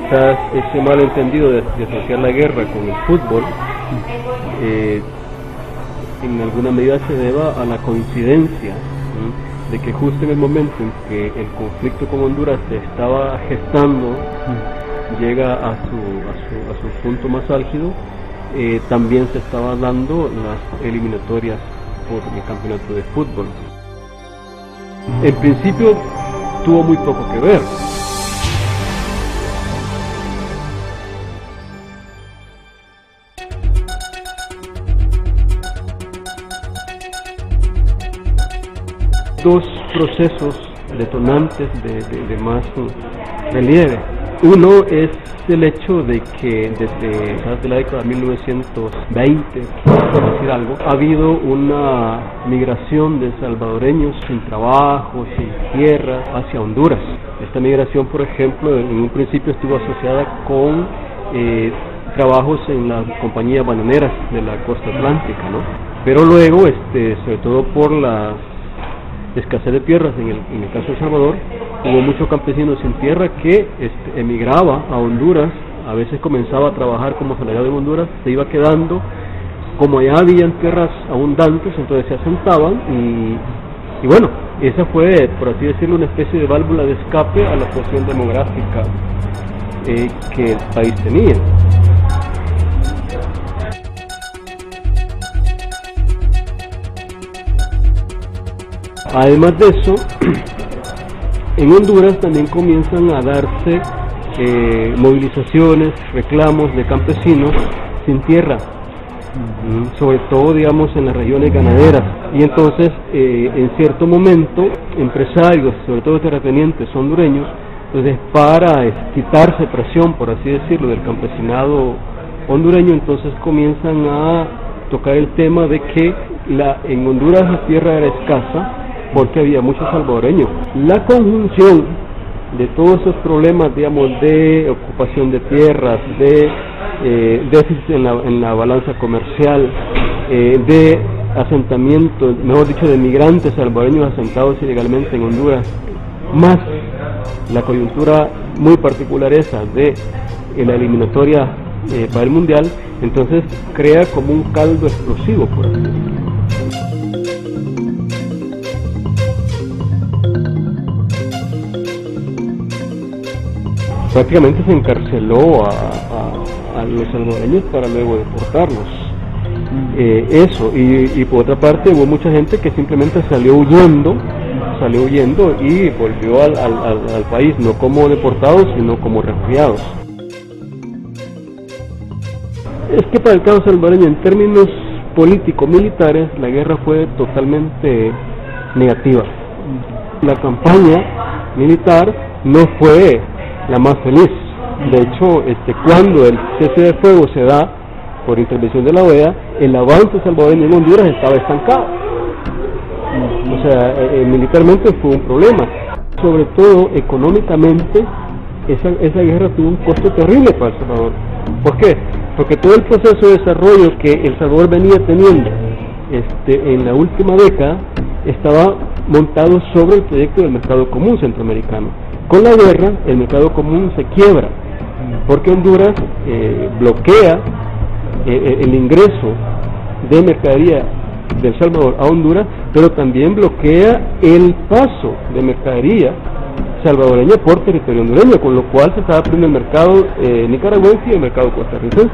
quizás ese malentendido de asociar la guerra con el fútbol en alguna medida se deba a la coincidencia de que justo en el momento en que el conflicto con Honduras se estaba gestando, llega a su punto más álgido, también se estaban dando las eliminatorias por el campeonato de fútbol. En principio tuvo muy poco que ver. Dos procesos detonantes de más relieve. Uno es el hecho de que desde la década de 1920, por decir algo, ha habido una migración de salvadoreños sin trabajo, sin tierra, hacia Honduras. Esta migración, por ejemplo, en un principio estuvo asociada con trabajos en las compañías bananeras de la costa atlántica, ¿no? Pero luego, sobre todo por la escasez de tierras en el caso de El Salvador, hubo muchos campesinos sin tierra que emigraba a Honduras, a veces comenzaba a trabajar como asalariado en Honduras, se iba quedando, como allá habían tierras abundantes, entonces se asentaban y bueno, esa fue, por así decirlo, una especie de válvula de escape a la presión demográfica que el país tenía. Además de eso, en Honduras también comienzan a darse movilizaciones, reclamos de campesinos sin tierra, sobre todo, digamos, en las regiones ganaderas. Y entonces, en cierto momento, empresarios, sobre todo terratenientes hondureños, entonces para quitarse presión, por así decirlo, del campesinado hondureño, entonces comienzan a tocar el tema de que en Honduras la tierra era escasa, porque había muchos salvadoreños. La conjunción de todos esos problemas, digamos, de ocupación de tierras, de déficit en la balanza comercial, de asentamiento, mejor dicho, de migrantes salvadoreños asentados ilegalmente en Honduras, más la coyuntura muy particular esa de la eliminatoria para el Mundial, entonces crea como un caldo explosivo, por así decirlo. Prácticamente se encarceló a los salvadoreños para luego deportarlos. Eso, y por otra parte hubo mucha gente que simplemente salió huyendo y volvió al país, no como deportados, sino como refugiados. Es que para el caso salvadoreño, en términos político-militares, la guerra fue totalmente negativa. La campaña militar no fue la más feliz. De hecho, cuando el cese de fuego se da por intervención de la OEA, el avance salvadoreño en Honduras estaba estancado. O sea, militarmente fue un problema. Sobre todo económicamente, esa guerra tuvo un costo terrible para El Salvador. ¿Por qué? Porque todo el proceso de desarrollo que El Salvador venía teniendo en la última década estaba montado sobre el proyecto del mercado común centroamericano. Con la guerra, el mercado común se quiebra, porque Honduras bloquea el ingreso de mercadería de El Salvador a Honduras, pero también bloquea el paso de mercadería salvadoreña por territorio hondureño, con lo cual se estaba perdiendo el mercado nicaragüense y el mercado costarricense.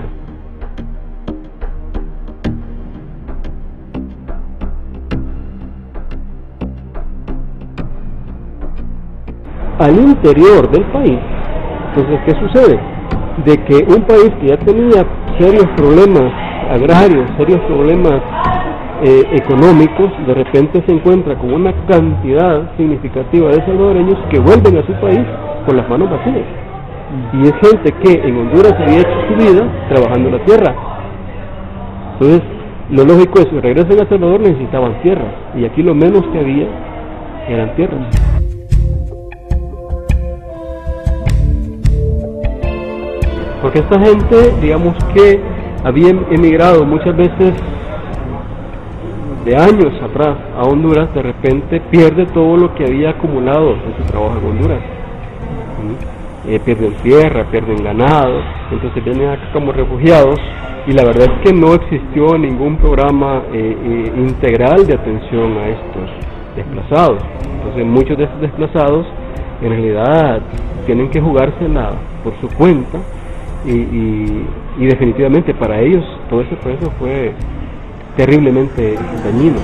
Al interior del país, entonces, ¿qué sucede? De que un país que ya tenía serios problemas agrarios, serios problemas económicos, de repente se encuentra con una cantidad significativa de salvadoreños que vuelven a su país con las manos vacías. Y es gente que en Honduras había hecho su vida trabajando la tierra. Entonces, lo lógico es que regresen a El Salvador, necesitaban tierras, y aquí lo menos que había eran tierras. Porque esta gente, digamos que había emigrado muchas veces de años atrás a Honduras, de repente pierde todo lo que había acumulado en su trabajo en Honduras. pierden tierra, pierden ganado, entonces vienen acá como refugiados, y la verdad es que no existió ningún programa integral de atención a estos desplazados. Entonces muchos de estos desplazados en realidad tienen que jugársela por su cuenta, y definitivamente para ellos todo ese proceso fue terriblemente dañino.